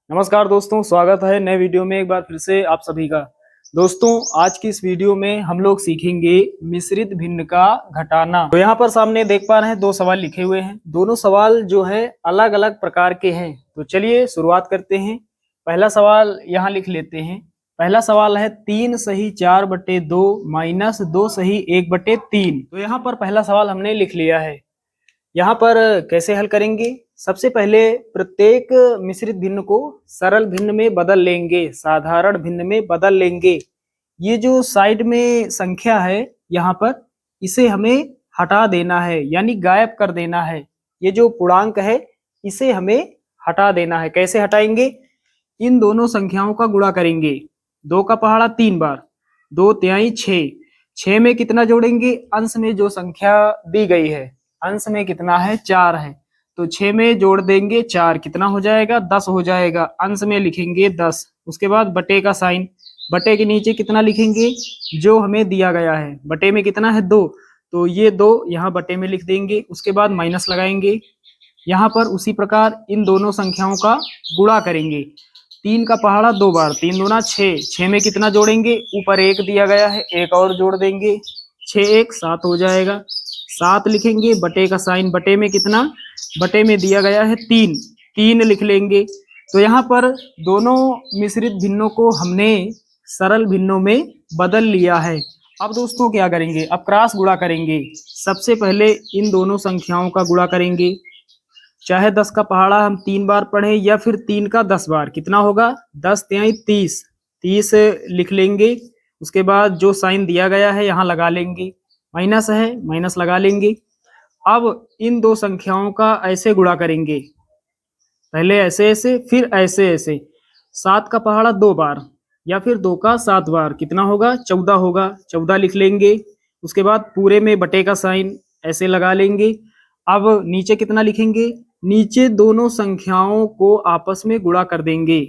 नमस्कार दोस्तों, स्वागत है नए वीडियो में एक बार फिर से आप सभी का। दोस्तों, आज की इस वीडियो में हम लोग सीखेंगे मिश्रित भिन्न का घटाना। तो यहाँ पर सामने देख पा रहे हैं दो सवाल लिखे हुए हैं। दोनों सवाल जो है अलग अलग प्रकार के हैं। तो चलिए शुरुआत करते हैं। पहला सवाल यहाँ लिख लेते हैं। पहला सवाल है 3 सही 4/2 माइनस 2 सही 1/3। तो यहाँ पर पहला सवाल हमने लिख लिया है। यहाँ पर कैसे हल करेंगे? सबसे पहले प्रत्येक मिश्रित भिन्न को सरल भिन्न में बदल लेंगे, साधारण भिन्न में बदल लेंगे। ये जो साइड में संख्या है यहाँ पर, इसे हमें हटा देना है, यानी गायब कर देना है। ये जो पूर्णांक है इसे हमें हटा देना है। कैसे हटाएंगे? इन दोनों संख्याओं का गुणा करेंगे। 2 का पहाड़ा 3 बार, 2 तिहाई 6। 6 में कितना जोड़ेंगे? अंश में जो संख्या दी गई है, अंश में कितना है? 4 है। तो 6 में जोड़ देंगे 4, कितना हो जाएगा? 10 हो जाएगा। अंश में लिखेंगे 10। उसके बाद बटे का साइन, बटे के नीचे कितना लिखेंगे? जो हमें दिया गया है। बटे में कितना है? 2, तो ये 2 यहाँ बटे में लिख देंगे। उसके बाद माइनस लगाएंगे। यहाँ पर उसी प्रकार इन दोनों संख्याओं का गुणा करेंगे। 3 का पहाड़ा 2 बार, 3 दूना 6। 6 में कितना जोड़ेंगे? ऊपर 1 दिया गया है, 1 और जोड़ देंगे। 6 1 7 हो जाएगा। 7 लिखेंगे, बटे का साइन, बटे में कितना? बटे में दिया गया है 3, 3 लिख लेंगे। तो यहाँ पर दोनों मिश्रित भिन्नों को हमने सरल भिन्नों में बदल लिया है। अब दोस्तों क्या करेंगे? अब क्रॉस गुणा करेंगे। सबसे पहले इन दोनों संख्याओं का गुणा करेंगे। चाहे 10 का पहाड़ा हम 3 बार पढ़े या फिर 3 का 10 बार, कितना होगा? 10 तिहाई 30, 30 लिख लेंगे। उसके बाद जो साइन दिया गया है यहाँ लगा लेंगे। माइनस है, माइनस लगा लेंगे। अब इन दो संख्याओं का ऐसे गुणा करेंगे। पहले ऐसे ऐसे, फिर ऐसे ऐसे। 7 का पहाड़ा 2 बार या फिर 2 का 7 बार, कितना होगा? 14 होगा। 14 लिख लेंगे। उसके बाद पूरे में बटे का साइन ऐसे लगा लेंगे। अब नीचे कितना लिखेंगे? नीचे दोनों संख्याओं को आपस में गुणा कर देंगे।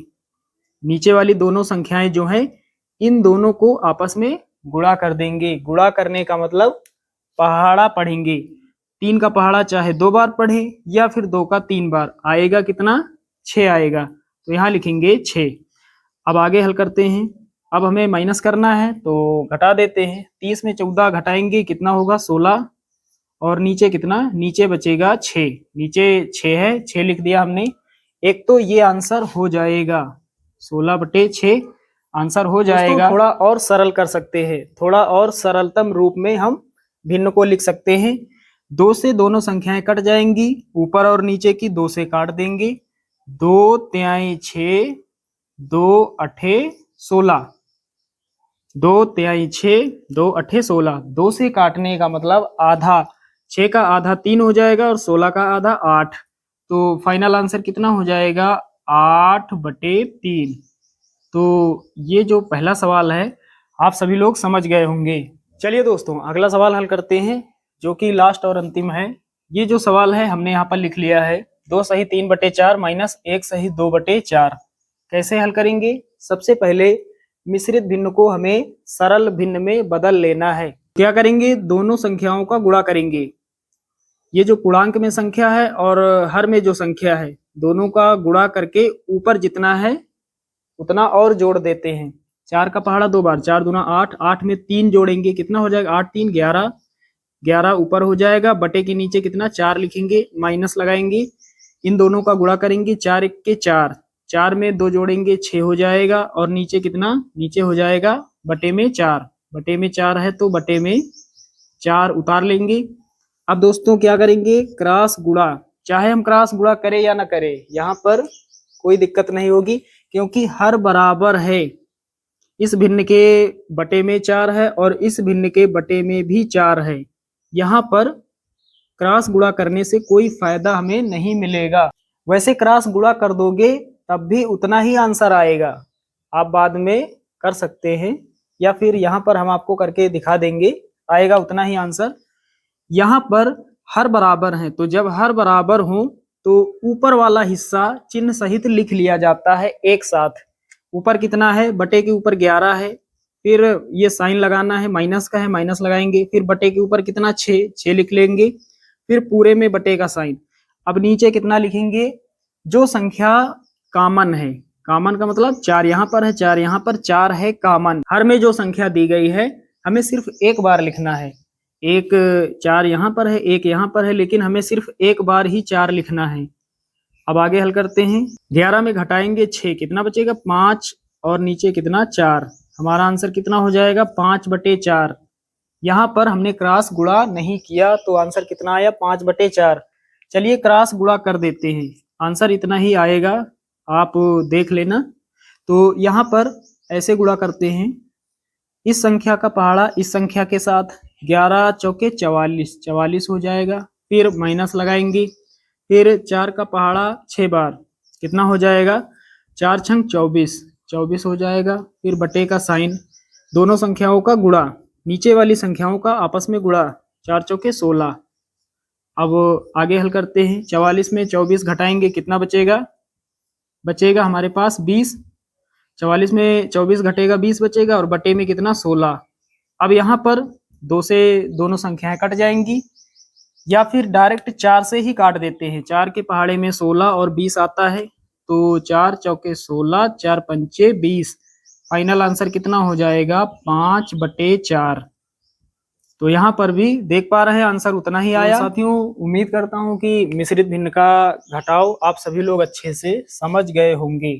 नीचे वाली दोनों संख्याएं जो हैं, इन दोनों को आपस में गुणा कर देंगे। गुणा करने का मतलब पहाड़ा पढ़ेंगे। 3 का पहाड़ा चाहे 2 बार पढ़े या फिर 2 का 3 बार, आएगा कितना? 6 आएगा। तो यहाँ लिखेंगे 6। अब आगे हल करते हैं। अब हमें माइनस करना है तो घटा देते हैं। 30 में 14 घटाएंगे, कितना होगा? 16। और नीचे कितना? नीचे बचेगा 6। नीचे 6 है, 6 लिख दिया हमने। एक तो ये आंसर हो जाएगा 16/6 आंसर हो जाएगा। थोड़ा और सरल कर सकते हैं, थोड़ा और सरलतम रूप में हम भिन्न को लिख सकते हैं। 2 से दोनों संख्याएं कट जाएंगी, ऊपर और नीचे की 2 से काट देंगे। 2 तिहाई 6, 2 अठे 16, 2 तिहाई 6, 2 अठे 16। 2 से काटने का मतलब आधा, 6 का आधा 3 हो जाएगा और 16 का आधा 8। तो फाइनल आंसर कितना हो जाएगा? 8/3। तो ये जो पहला सवाल है आप सभी लोग समझ गए होंगे। चलिए दोस्तों, अगला सवाल हल करते हैं, जो कि लास्ट और अंतिम है। ये जो सवाल है हमने यहाँ पर लिख लिया है 2 सही 3/4 माइनस 1 सही 2/4। कैसे हल करेंगे? सबसे पहले मिश्रित भिन्न को हमें सरल भिन्न में बदल लेना है। क्या करेंगे? दोनों संख्याओं का गुणा करेंगे। ये जो पूर्णांक में संख्या है और हर में जो संख्या है, दोनों का गुणा करके ऊपर जितना है उतना और जोड़ देते हैं। 4 का पहाड़ा 2 बार, 4 दूना 8, 8 में 3 जोड़ेंगे, कितना हो जाएगा? 8 3 11, 11 ऊपर हो जाएगा। बटे के नीचे कितना? 4 लिखेंगे, माइनस लगाएंगे। इन दोनों का गुणा करेंगे। 4 1 के 4, 4 में 2 जोड़ेंगे, 6 हो जाएगा। और नीचे कितना? नीचे हो जाएगा बटे में 4, बटे में 4 है तो बटे में 4 उतार लेंगे। अब दोस्तों क्या करेंगे? क्रॉस गुणा। चाहे हम क्रॉस गुणा करें या ना करें, यहाँ पर कोई दिक्कत नहीं होगी, क्योंकि हर बराबर है। इस भिन्न के बटे में 4 है और इस भिन्न के बटे में भी 4 है। यहाँ पर क्रॉस गुणा करने से कोई फायदा हमें नहीं मिलेगा। वैसे क्रॉस गुणा कर दोगे तब भी उतना ही आंसर आएगा। आप बाद में कर सकते हैं या फिर यहाँ पर हम आपको करके दिखा देंगे, आएगा उतना ही आंसर। यहाँ पर हर बराबर है, तो जब हर बराबर हो तो ऊपर वाला हिस्सा चिन्ह सहित लिख लिया जाता है एक साथ। ऊपर कितना है? बटे के ऊपर 11 है, फिर ये साइन लगाना है, माइनस का है, माइनस लगाएंगे। फिर बटे के ऊपर कितना? 6, 6 लिख लेंगे। फिर पूरे में बटे का साइन। अब नीचे कितना लिखेंगे? जो संख्या कॉमन है, कॉमन का मतलब 4 यहाँ पर है, 4 यहाँ पर, 4 है कॉमन। हर में जो संख्या दी गई है हमें सिर्फ एक बार लिखना है। एक 4 यहाँ पर है, एक यहाँ पर है, लेकिन हमें सिर्फ एक बार ही 4 लिखना है। अब आगे हल करते हैं। 11 में घटाएंगे 6, कितना बचेगा? 5 और नीचे कितना? 4। हमारा आंसर कितना हो जाएगा? 5/4। यहाँ पर हमने क्रॉस गुणा नहीं किया तो आंसर कितना आया? 5/4। चलिए क्रॉस गुणा कर देते हैं, आंसर इतना ही आएगा, आप देख लेना। तो यहाँ पर ऐसे गुणा करते हैं, इस संख्या का पहाड़ा इस संख्या के साथ, 11 चौके 44, 44 हो जाएगा। फिर माइनस लगाएंगे, फिर 4 का पहाड़ा 6 बार, कितना हो जाएगा? 4 छंग 24, 24 हो जाएगा। फिर बटे का साइन, दोनों संख्याओं का गुणा, नीचे वाली संख्याओं का आपस में गुणा, 4 चौके 16। अब आगे हल करते हैं। 44 में 24 घटाएंगे, कितना बचेगा? बचेगा हमारे पास 20। 44 में 24 घटेगा, 20 बचेगा, और बटे में कितना? 16। अब यहाँ पर 2 से दोनों संख्याएं कट जाएंगी, या फिर डायरेक्ट 4 से ही काट देते हैं। 4 के पहाड़े में 16 और 20 आता है, तो 4 चौके 16, 4 पंचे 20। फाइनल आंसर कितना हो जाएगा? 5/4। तो यहाँ पर भी देख पा रहे हैं आंसर उतना ही आया। साथियों, उम्मीद करता हूँ कि मिश्रित भिन्न का घटाव आप सभी लोग अच्छे से समझ गए होंगे।